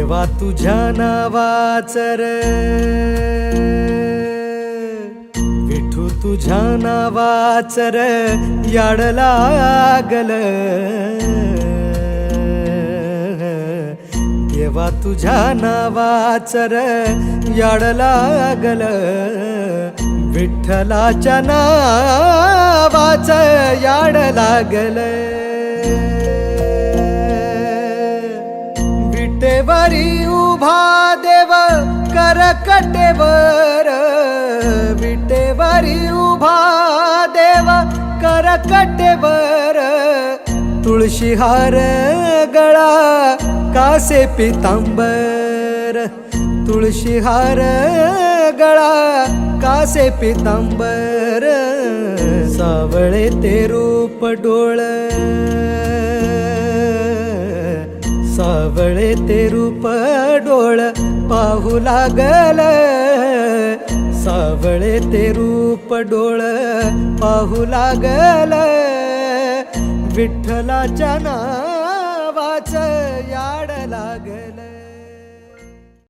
देवा तुझ्या नावाचं रे विठू तुझ्या नावाचं रे याड लागल देवा तुझ्या नावाचं रे याड लागल विठ्ठलाच्या नावाचं याड लागल विटेवरी उभा देव करकटेवर विटेवरी उभा देव करकटेवर तुळशी हार गळा कासे पितांबर तुळशी हार गळा कासे पितांबर सावळे ते रूप डोळ सावळे ते रूप डोळ पाहू लागल सावळे ते रूप डोळ पाहू लागल विठ्ठलाच्या नावाचं याड लागल